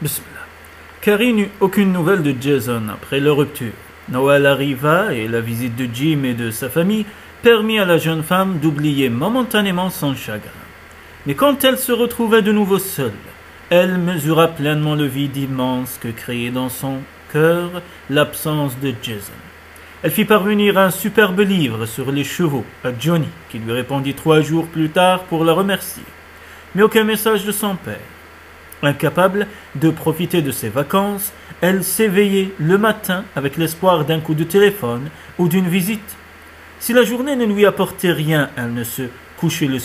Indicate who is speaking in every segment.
Speaker 1: Bismillah. Carrie n'eut aucune nouvelle de Jason après leur rupture. Noël arriva et la visite de Jim et de sa famille permit à la jeune femme d'oublier momentanément son chagrin. Mais quand elle se retrouvait de nouveau seule, elle mesura pleinement le vide immense que créait dans son cœur l'absence de Jason. Elle fit parvenir un superbe livre sur les chevaux à Johnny, qui lui répondit 3 jours plus tard pour la remercier. Mais aucun message de son père. Incapable de profiter de ses vacances, elle s'éveillait le matin avec l'espoir d'un coup de téléphone ou d'une visite. Si la journée ne lui apportait rien, elle se couchait le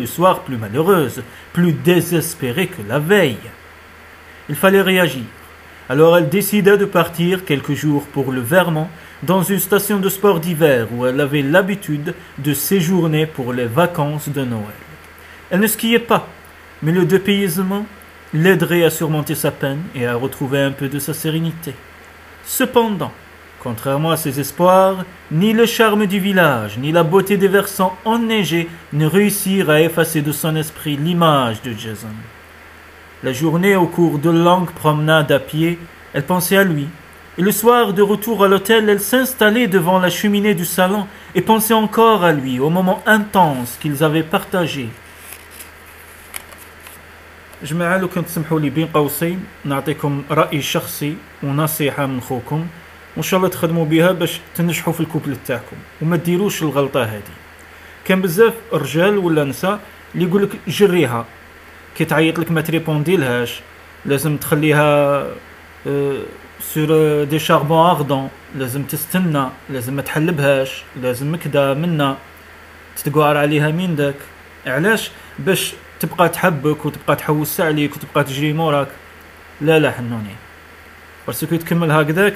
Speaker 1: soir plus malheureuse, plus désespérée que la veille. Il fallait réagir. Alors elle décida de partir quelques jours pour le Vermont, dans une station de sport d'hiver où elle avait l'habitude de séjourner pour les vacances de Noël. Elle ne skiait pas, mais le dépaysement l'aiderait à surmonter sa peine et à retrouver un peu de sa sérénité. Cependant, contrairement à ses espoirs, ni le charme du village, ni la beauté des versants enneigés ne réussirent à effacer de son esprit l'image de Jason. La journée, au cours de longues promenades à pied, elle pensait à lui. Et le soir, de retour à l'hôtel, elle s'installait devant la cheminée du salon et pensait encore à lui, au moment intense qu'ils avaient partagé. جماعة لو كنت تسمحوا لي بين قوسين نعطيكم رأي شخصي ونصيحة من خوكم وإن شاء الله تخدموا بها باش تنجحوا في الكوبل تاعكم وما ديروش الغلطة هذه. كان بزاف رجال ولا نساء اللي يقول لك جريها كي تعيط لك ما تريبوندي لهاش لازم تخليها سور دي شاربون اغدون لازم تستنى لازم ما تحلبهاش لازم كدا منا تتقعر عليها من داك علاش باش تبقى تحبك وتبقى تحوس عليك وتبقى تجري موراك. لا حنوني باسكو تكمل هكذاك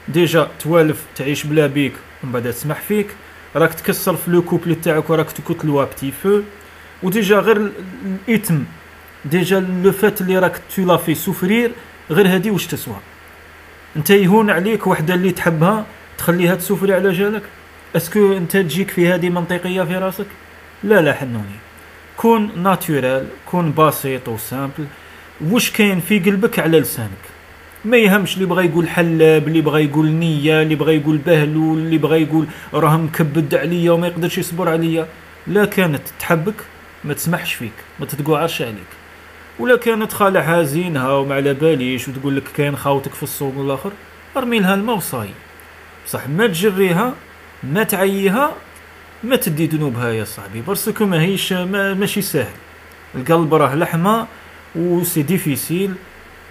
Speaker 1: ديجا توالف تعيش بلا بيك ومن بعد تسمح فيك راك تكسر في لو كوبل تاعك وراك تكتلوا بتي فو وديجا غير الاثم ديجا لو فات اللي راك تو لا في سوفرير غير هادي واش تسوى. انت يهون عليك وحده اللي تحبها تخليها تسوفري على جالك؟ اسكو انت تجيك في هذه منطقيه في راسك؟ لا حنوني كون ناتورال كون بسيط وسامبل واش كاين في قلبك على لسانك. ما يهمش اللي بغى يقول حلاب اللي بغى يقول نيه اللي بغى يقول بهلول اللي بغى يقول راه مكبد عليا وما يقدرش يصبر عليا. لا كانت تحبك ما تسمحش فيك ما تتقعرش عليك. ولا كانت خالع حزينها وما على باليش وتقول لك كاين خاوتك في السوق والاخر ارمي لها الماء وصاي. بصح ما تجريها ما تعييها ما تدي ذنوبها يا صاحبي باسكو ماهيش ماشي ساهل. القلب راه لحمه وسي ديفيسيل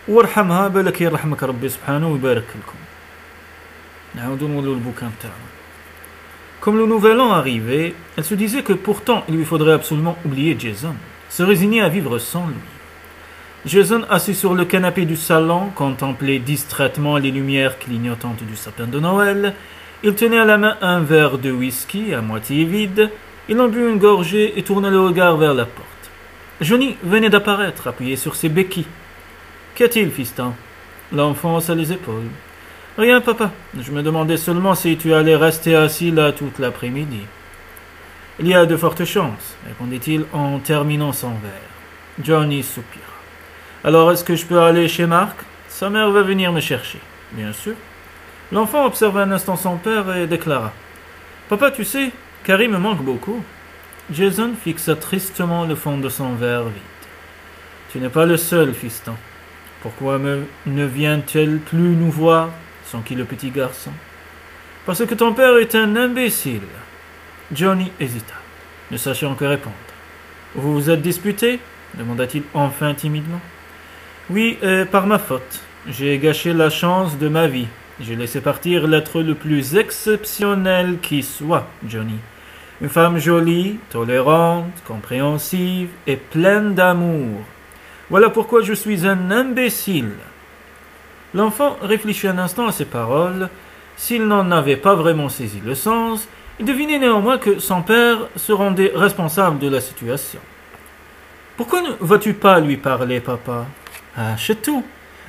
Speaker 1: وارحمها بالك يرحمك ربي سبحانه ويبارك لكم. نعاودو نولو البوكان تاعنا. Comme le nouvel an arrivait, elle se disait que pourtant il lui faudrait absolument oublier Jason, se résigner à vivre sans lui. Jason, assis sur le canapé du salon, contemplait distraitement les lumières clignotantes du sapin de Noël. Il tenait à la main un verre de whisky à moitié vide. Il en but une gorgée et tourna le regard vers la porte. Johnny venait d'apparaître, appuyé sur ses béquilles. Qu'y a-t-il, fiston? L'enfant haussa les épaules. Rien, papa. Je me demandais seulement si tu allais rester assis là toute l'après-midi. Il y a de fortes chances, répondit-il en terminant son verre. Johnny soupira. Alors, est-ce que je peux aller chez Mark? Sa mère va venir me chercher. Bien sûr. L'enfant observa un instant son père et déclara. Papa, tu sais, Carrie me manque beaucoup. Jason fixa tristement le fond de son verre vide. Tu n'es pas le seul, fiston. Pourquoi ne vient-elle plus nous voir? S'enquit le petit garçon. Parce que ton père est un imbécile. Johnny hésita, ne sachant que répondre. Vous vous êtes disputé? Demanda-t-il enfin timidement. Oui, par ma faute. J'ai gâché la chance de ma vie. J'ai laissé partir l'être le plus exceptionnel qui soit, Johnny. Une femme jolie, tolérante, compréhensive et pleine d'amour. Voilà pourquoi je suis un imbécile. L'enfant réfléchit un instant à ces paroles. S'il n'en avait pas vraiment saisi le sens, il devinait néanmoins que son père se rendait responsable de la situation. Pourquoi ne vas-tu pas lui parler, papa? Ah, c'est tout.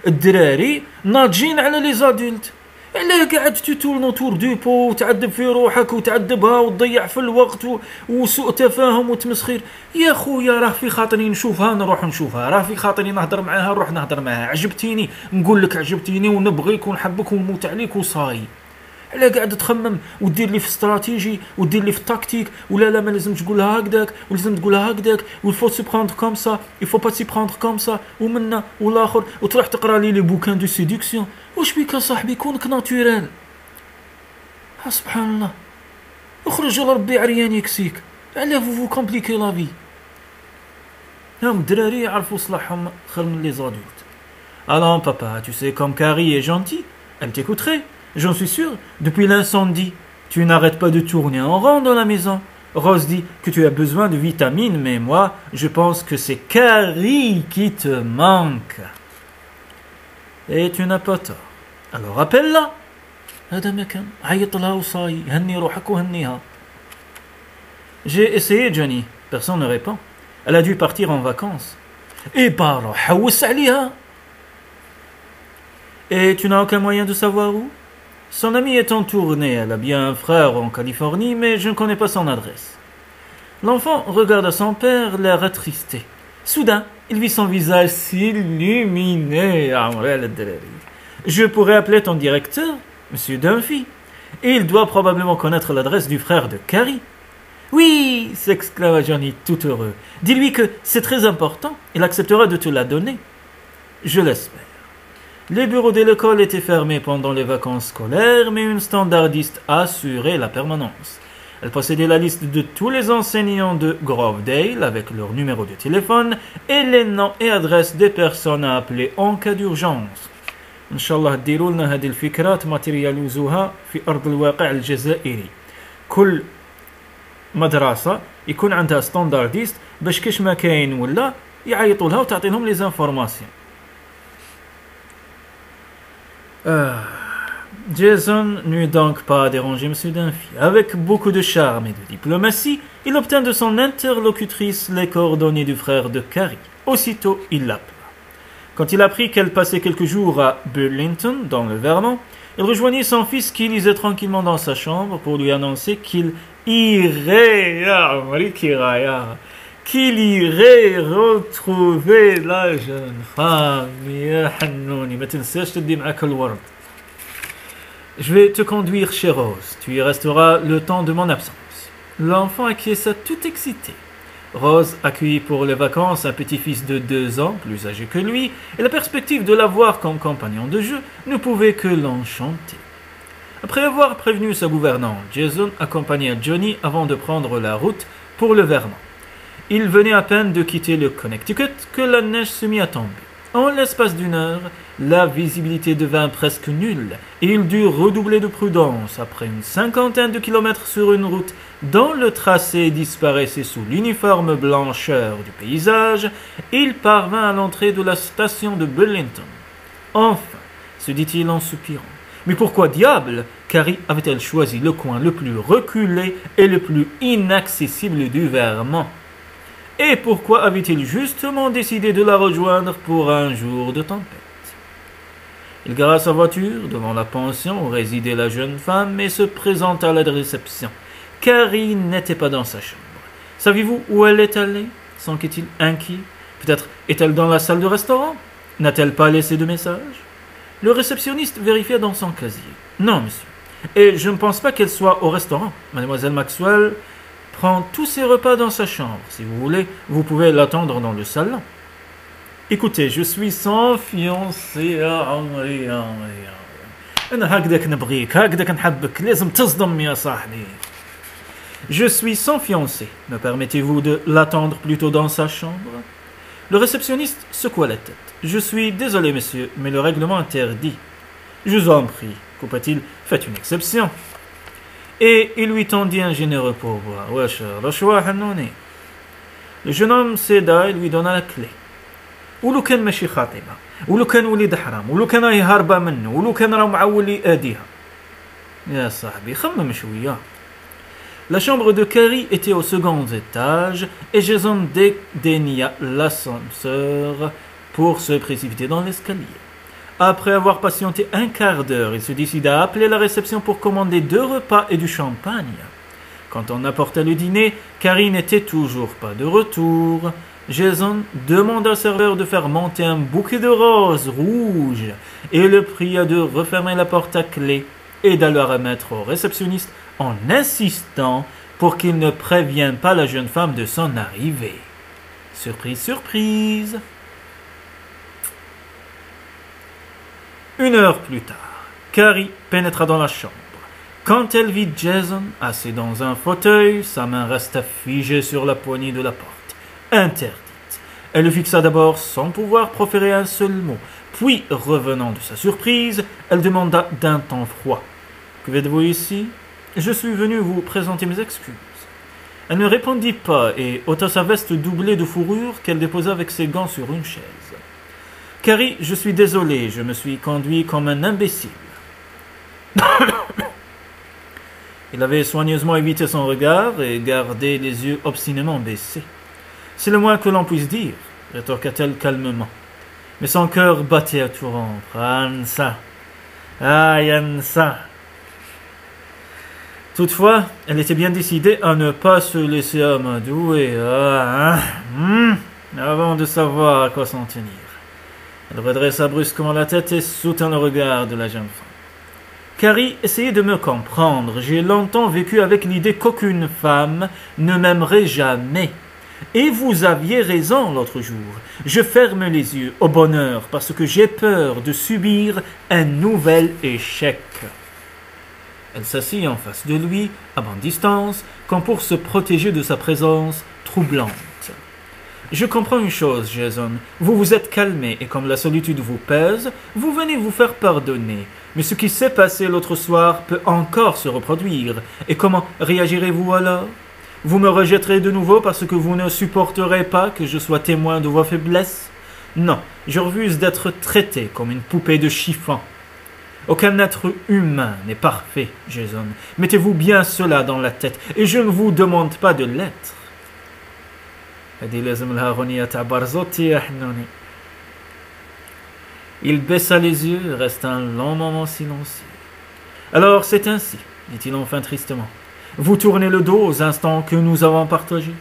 Speaker 1: الدراري ناضجين على les adultes. علاه قاعد تتورن اوتور دو بو وتعذب في روحك وتعذبها وتضيع في الوقت وسوء تفاهم وتمسخير؟ يا خويا راه في خاطري نشوفها نروح نشوفها، راه في خاطري نهضر معاها نروح نهضر معاها، عجبتيني نقول لك عجبتيني ونبغيك ونحبك ونموت عليك وصاي. علاه قاعد تخمم ودير لي في استراتيجي ودير لي في التكتيك؟ ولا لا ما لازم تقولها هكذاك ولازم تقولها هكذاك والفو سي بروندر كوم سا يفو با سي بروندر كوم سا ومنا والاخر وتروح تقرا لي بوكان دو سيدكسيون. واش بيك صاحبي كونك ناتورال؟ سبحان الله، اخرج لربي عريان يكسيك. علاه فو كومبليكي لا في؟ هم الدراري يعرفوا صلاحهم خير من لي زادولت. Alors papa, tu sais comme Carrie est gentille, elle t'écouterait. J'en suis sûr, depuis l'incendie, tu n'arrêtes pas de tourner en rond dans la maison. Rose dit que tu as besoin de vitamines, mais moi, je pense que c'est Carrie qui te manque. Et tu n'as pas tort. Alors appelle-la. هذا ما كان عيط لها وصاي هني روحك وهنيها. J'ai essayé Johnny, personne ne répond. Elle a dû partir en vacances. Et bah alors, حوس عليها. Et tu n'as aucun moyen de savoir où? Son amie est en tournée, elle a bien un frère en Californie, mais je ne connais pas son adresse. L'enfant regarda son père, l'air attristé. Soudain, il vit son visage s'illuminer. Je pourrais appeler ton directeur, Monsieur Dunphy. Et il doit probablement connaître l'adresse du frère de Carrie. Oui, s'exclama Johnny tout heureux. Dis-lui que c'est très important, il acceptera de te la donner. Je l'espère. Les bureaux de l'école étaient fermés pendant les vacances scolaires, mais une standardiste assurait la permanence. Elle possédait la liste de tous les enseignants de Grovedale avec leur numéro de téléphone et les noms et adresses des personnes à appeler en cas d'urgence. Inch'Allah ديروا لنا هذه الفكرة ماتيرياليزوها في أرض الواقع الجزائري. كل مدرسة يكون عندها ستاندرديست باش كاش ما كاين ولا يعيطوا لها وتعطي لهم لي زانفورماسيون. Jason n'eut donc pas à déranger M. Dunphy. Avec beaucoup de charme et de diplomatie, il obtint de son interlocutrice les coordonnées du frère de Carrie. Aussitôt, il l'appela. Quand il apprit qu'elle passait quelques jours à Burlington, dans le Vermont, il rejoignit son fils qui lisait tranquillement dans sa chambre pour lui annoncer qu'il irait retrouver la jeune femme. Je vais te conduire chez Rose. Tu y resteras le temps de mon absence. L'enfant acquiesça tout excité. Rose accueillit pour les vacances un petit-fils de 2 ans, plus âgé que lui, et la perspective de l'avoir comme compagnon de jeu ne pouvait que l'enchanter. Après avoir prévenu sa gouvernante, Jason accompagna Johnny avant de prendre la route pour le Vermont. Il venait à peine de quitter le Connecticut que la neige se mit à tomber. En l'espace d'une heure, la visibilité devint presque nulle et il dut redoubler de prudence. Après une 50aine de kilomètres sur une route dont le tracé disparaissait sous l'uniforme blancheur du paysage, il parvint à l'entrée de la station de Burlington. Enfin, se dit-il en soupirant. Mais pourquoi diable Carrie avait-elle choisi le coin le plus reculé et le plus inaccessible du Vermont? Et pourquoi avait-il justement décidé de la rejoindre pour un jour de tempête? Il gara sa voiture devant la pension où résidait la jeune femme et se présenta à la réception. Carrie n'était pas dans sa chambre. Savez-vous où elle est allée? S'enquit-il inquiet. Peut-être est-elle dans la salle de restaurant? N'a-t-elle pas laissé de message? Le réceptionniste vérifia dans son casier. Non, monsieur. Et je ne pense pas qu'elle soit au restaurant. Mademoiselle Maxwell prend tous ses repas dans sa chambre. Si vous voulez, vous pouvez l'attendre dans le salon. Écoutez, je suis sans fiancé. Je suis sans fiancé. Me permettez-vous de l'attendre plutôt dans sa chambre? Le réceptionniste secoua la tête. Je suis désolé, monsieur, mais le règlement interdit. Je vous en prie, coupa-t-il, faites une exception. Et il lui tendit un généreux pourboire. Le jeune homme céda et lui donna la clé. ولو كان ماشي خاطبة ولو كان وليد حرام ولو كان راهي هاربة منه ولو كان راه معول لي آديها. يا صاحبي خمم شوية. La chambre de Carrie était au second étage et Jason dédaigna l'ascenseur pour se précipiter dans l'escalier. Après avoir patienté un quart d'heure, il se décida à appeler la réception pour commander 2 repas et du champagne. Quand on apporta le dîner, Carrie n'était toujours pas de retour. Jason demanda au serveur de faire monter un bouquet de roses rouges et le pria de refermer la porte à clé et de le remettre au réceptionniste en insistant pour qu'il ne prévienne pas la jeune femme de son arrivée. Surprise, surprise. 1 heure plus tard, Carrie pénétra dans la chambre. Quand elle vit Jason assis dans un fauteuil, sa main resta figée sur la poignée de la porte, interdite. Elle le fixa d'abord sans pouvoir proférer un seul mot. Puis, revenant de sa surprise, elle demanda d'un ton froid. « Que faites-vous ici ? Je suis venu vous présenter mes excuses. » Elle ne répondit pas et ôta sa veste doublée de fourrure qu'elle déposa avec ses gants sur une chaise. « Carrie, je suis désolé, je me suis conduit comme un imbécile. » Il avait soigneusement évité son regard et gardé les yeux obstinément baissés. « C'est le moins que l'on puisse dire, » rétorqua-t-elle calmement. Mais son cœur battait à tout rompre. « Ansa, Ansa !» Toutefois, elle était bien décidée à ne pas se laisser amadouer avant de savoir à quoi s'en tenir. Elle redressa brusquement la tête et soutint le regard de la jeune femme. Carrie, essayez de me comprendre. J'ai longtemps vécu avec l'idée qu'aucune femme ne m'aimerait jamais. Et vous aviez raison l'autre jour. Je ferme les yeux au bonheur parce que j'ai peur de subir un nouvel échec. Elle s'assit en face de lui, à bonne distance, comme pour se protéger de sa présence troublante. Je comprends une chose, Jason. Vous vous êtes calmé et comme la solitude vous pèse, vous venez vous faire pardonner. Mais ce qui s'est passé l'autre soir peut encore se reproduire. Et comment réagirez-vous alors ? Vous me rejetterez de nouveau parce que vous ne supporterez pas que je sois témoin de vos faiblesses ? Non, je refuse d'être traité comme une poupée de chiffon. Aucun être humain n'est parfait, Jason. Mettez-vous bien cela dans la tête, et je ne vous demande pas de l'être. Il baissa les yeux et resta un long moment silencieux. Alors c'est ainsi, dit-il enfin tristement. Vous tournez le dos aux instants que nous avons partagés.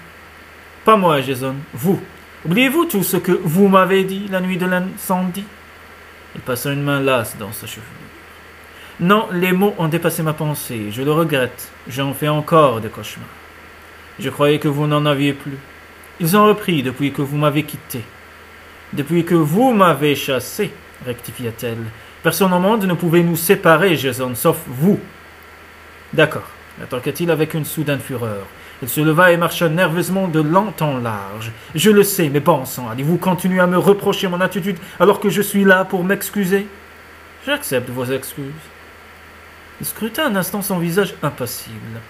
Speaker 1: Pas moi, Jason, vous. Oubliez-vous tout ce que vous m'avez dit la nuit de l'incendie ? Il passa une main lasse dans sa chevelure. Non, les mots ont dépassé ma pensée. Je le regrette. J'en fais encore des cauchemars. Je croyais que vous n'en aviez plus. Ils ont repris depuis que vous m'avez quitté. Depuis que vous m'avez chassé, rectifia-t-elle. Personne au monde ne pouvait nous séparer, Jason, sauf vous. D'accord, rétorqua-t-il avec une soudaine fureur. Il se leva et marcha nerveusement de long en large. Je le sais, mais bon sang, allez-vous continuer à me reprocher mon attitude alors que je suis là pour m'excuser ? J'accepte vos excuses. Il scruta un instant son visage impassible.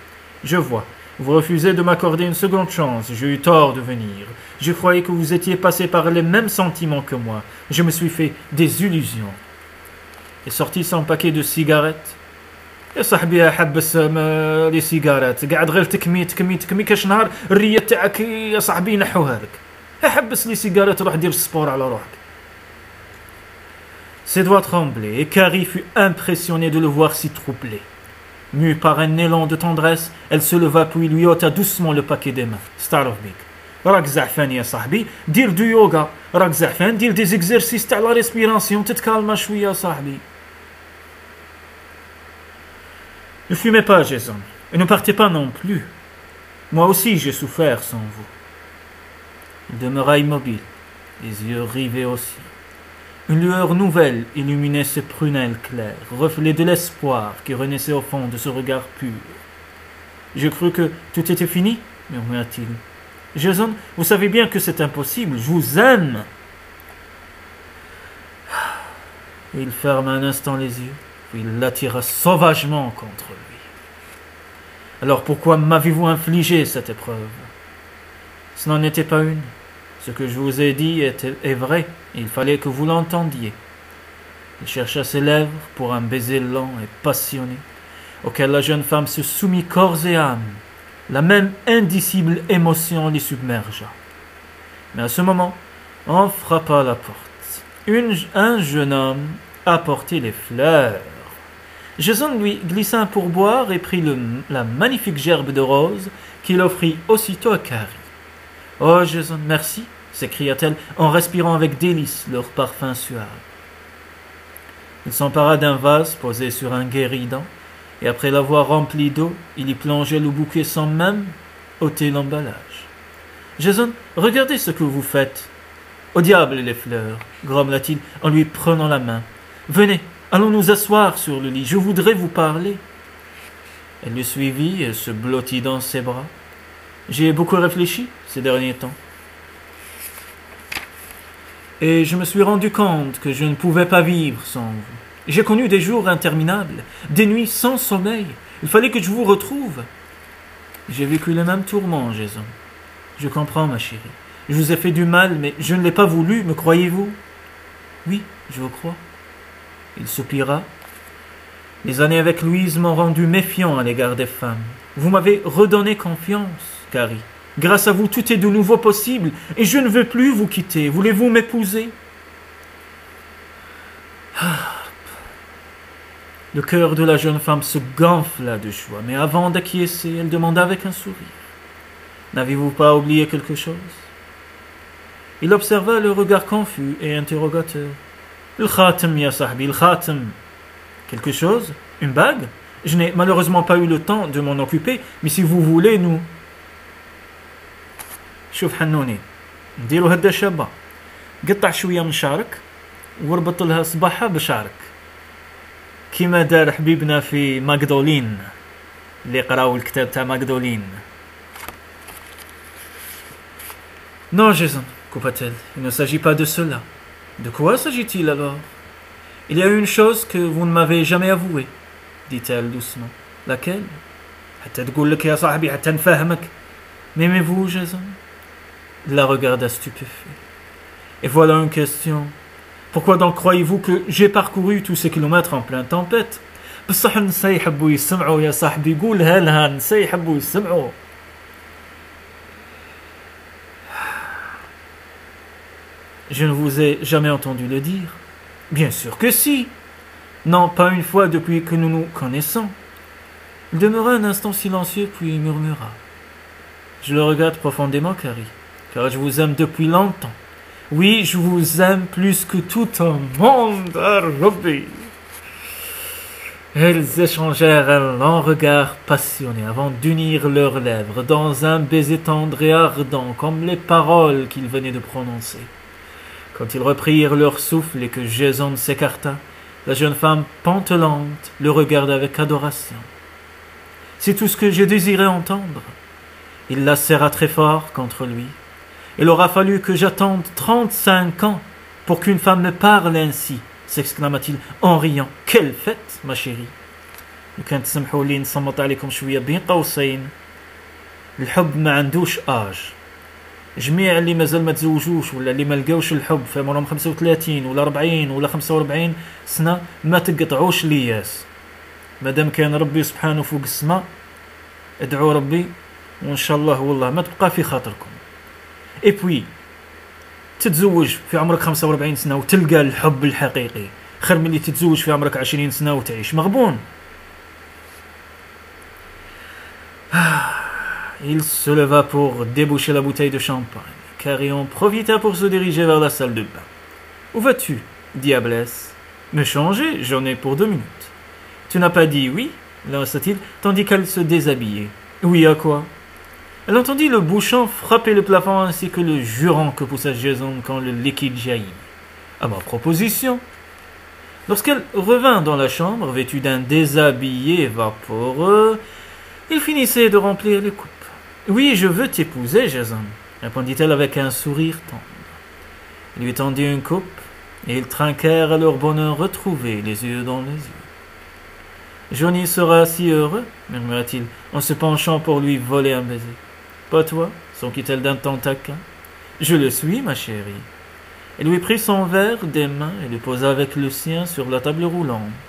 Speaker 1: Je vois. Vous refusez de m'accorder une seconde chance. J'ai eu tort de venir. Je croyais que vous étiez passé par les mêmes sentiments que moi. Je me suis fait des illusions. Il sortit son paquet de cigarettes. يا صاحبي حبس لي سيجارات قاعد غير تكمي كاش نهار الريه تاعك يا صاحبي نحوها لك حبس لي سيجارات روح دير السبور على روحك. Ses doigts tremblaient et Carrie fut impressionnée de le voir si troublé. Mue par un élan de tendresse, elle se leva puis lui ôta doucement le paquet des mains. ستعرف بيك راك زعفان يا صاحبي دير دو يوغا راك زعفان دير دي زيكزيرسيس تاع لا ريسبيراسيون تتكالما شويه يا صاحبي. Ne fumez pas, Jason, et ne partez pas non plus. Moi aussi j'ai souffert sans vous. Il demeura immobile, les yeux rivés au ciel. Une lueur nouvelle illuminait ses prunelles claires, reflet de l'espoir qui renaissait au fond de ce regard pur. Je crus que tout était fini, murmura-t-il. Jason, vous savez bien que c'est impossible, je vous aime. Et il ferma un instant les yeux, puis il l'attira sauvagement contre lui. Alors pourquoi m'avez-vous infligé cette épreuve ? Ce n'en était pas une. Ce que je vous ai dit est vrai, et il fallait que vous l'entendiez. Il chercha ses lèvres pour un baiser lent et passionné, auquel la jeune femme se soumit corps et âme. La même indicible émotion l'y submergea. Mais à ce moment, on frappa à la porte. Un jeune homme, apporter les fleurs. Jason lui glissa un pourboire et prit la magnifique gerbe de roses qu'il offrit aussitôt à Carrie. « Oh, Jason, merci !» s'écria-t-elle en respirant avec délice leur parfum suave. Il s'empara d'un vase posé sur un guéridon, et après l'avoir rempli d'eau, il y plongeait le bouquet sans même ôter l'emballage. « Jason, regardez ce que vous faites !»« Au diable les fleurs !» grommela-t-il en lui prenant la main. « Venez, allons nous asseoir sur le lit, je voudrais vous parler. » Elle le suivit et se blottit dans ses bras. « J'ai beaucoup réfléchi ces derniers temps. Et je me suis rendu compte que je ne pouvais pas vivre sans vous. J'ai connu des jours interminables, des nuits sans sommeil. Il fallait que je vous retrouve. J'ai vécu les mêmes tourments, Jason. Je comprends, ma chérie. Je vous ai fait du mal, mais je ne l'ai pas voulu, me croyez-vous? Oui, je vous crois. Il soupira. Les années avec Louise m'ont rendu méfiant à l'égard des femmes. Vous m'avez redonné confiance, Carrie. Grâce à vous, tout est de nouveau possible, et je ne veux plus vous quitter. Voulez-vous m'épouser? Le cœur de la jeune femme se gonfla de joie, mais avant d'acquiescer, elle demanda avec un sourire. N'avez-vous pas oublié quelque chose? Il observa le regard confus et interrogateur. « Il khatam, ya sahbi, il khatam. » Quelque chose? Une bague? Je n'ai malheureusement pas eu le temps de m'en occuper, mais si vous voulez, nous... شوف حنوني نديرو هدا شابة قطع شوية من شعرك واربط لها صباحها بشعرك كيما دار حبيبنا في ماغدولين اللي قراو الكتاب تاع ماغدولين. Non, Jason, coupa-t-elle, il ne s'agit pas de cela. De quoi s'agit-il alors? Il y a une chose que vous ne m'avez jamais avouée, dit-elle doucement. Laquelle? حتى تقول لك يا صاحبي حتى نفهمك. M'aimez-vous, Jason? Il la regarda stupéfait. Et voilà une question. Pourquoi donc croyez-vous que j'ai parcouru tous ces kilomètres en pleine tempête? بصح النساء يحبوا يسمعوا يا صاحبي قولها لها النساء يحبوا يسمعوا. Je ne vous ai jamais entendu le dire. Bien sûr que si. Non, pas une fois depuis que nous nous connaissons. Il demeura un instant silencieux puis murmura. Je le regarde profondément, Carrie, car je vous aime depuis longtemps. Oui, je vous aime plus que tout un monde, Robbie. Elles échangèrent un long regard passionné avant d'unir leurs lèvres dans un baiser tendre et ardent comme les paroles qu'ils venaient de prononcer. Quand ils reprirent leur souffle et que Jason s'écarta, la jeune femme pantelante le regarda avec adoration. C'est tout ce que je désirais entendre. Il la serra très fort contre lui. Il aura fallu que j'attende 35 ans pour qu'une femme me parle ainsi, s'exclama-t-il en riant. Quelle fête, ma chérie. وكان تسمحوا لي نصمت عليكم شوية بين قوسين. الحب ما عندوش آج. جميع اللي مازال ما تزوجوش ولا اللي ما لقاوش الحب في عمرهم 35 ولا 40 ولا 45 سنة ما تقطعوش لياس. مادام كان ربي سبحانه فوق السماء ادعوا ربي وإن شاء الله والله ما تبقى في خاطركم. Et puis تتزوج في عمرك 45 سنة وتلقى الحب الحقيقي خير من اللي تتزوج في عمرك 20 سنة وتعيش مغبون. Il se leva pour déboucher la bouteille de champagne. Carrie en profita pour se diriger vers la salle de bain. Où vas-tu, diablesse? Me changer, j'en ai pour 2 minutes. Tu n'as pas dit oui, lança-t-il, tandis qu'elle se déshabillait. Oui, à quoi? Elle entendit le bouchon frapper le plafond ainsi que le jurant que poussa Jason quand le liquide jaillit. À ma proposition. Lorsqu'elle revint dans la chambre, vêtue d'un déshabillé vaporeux, il finissait de remplir les coupes. Oui, je veux t'épouser, Jason, répondit-elle avec un sourire tendre. Il lui tendit une coupe, et ils trinquèrent à leur bonheur retrouvé, les yeux dans les yeux. Johnny sera si heureux, murmura-t-il, en se penchant pour lui voler un baiser. Pas toi, s'enquit-elle d'un ton taquin. Je le suis, ma chérie. Elle lui prit son verre des mains et le posa avec le sien sur la table roulante.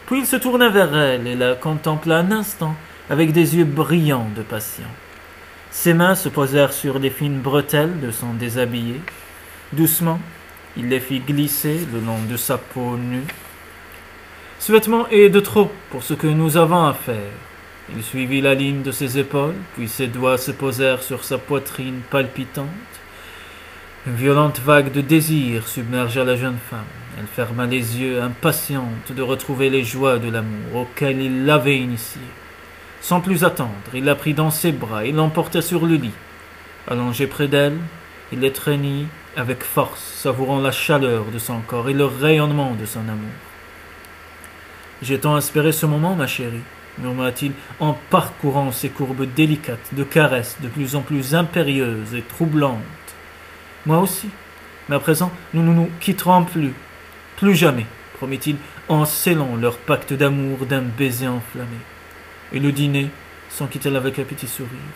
Speaker 1: Puis il se tourna vers elle et la contempla un instant avec des yeux brillants de passion. Ses mains se posèrent sur les fines bretelles de son déshabillé. Doucement, il les fit glisser le long de sa peau nue Ce vêtement est de trop pour ce que nous avons à faire. Il suivit la ligne de ses épaules, puis ses doigts se posèrent sur sa poitrine palpitante. Une violente vague de désir submergea la jeune femme. Elle ferma les yeux, impatiente de retrouver les joies de l'amour auxquelles il l'avait initiée. Sans plus attendre, il la prit dans ses bras et l'emporta sur le lit. Allongé près d'elle, il l'étreignit avec force, savourant la chaleur de son corps et le rayonnement de son amour. « J'ai tant espéré ce moment, ma chérie, » murmura-t-il en parcourant ses courbes délicates de caresses de plus en plus impérieuses et troublantes. « Moi aussi, mais à présent nous ne nous quitterons plus jamais, promit-il en scellant leur pacte d'amour d'un baiser enflammé. Et le dîner s'enquitta avec un petit sourire.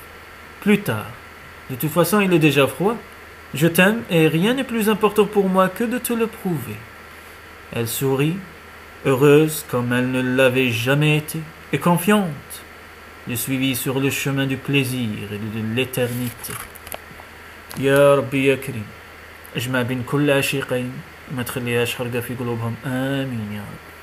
Speaker 1: Plus tard, de toute façon il est déjà froid. Je t'aime et rien n'est plus important pour moi que de te le prouver. Elle sourit, heureuse comme elle ne l'avait jamais été, et confiante. Le suivit sur le chemin du plaisir et de l'éternité. يا ربي يا كريم اجمع بين كل عشيقين ما تخليهاش حرقة في قلوبهم آمين يا رب.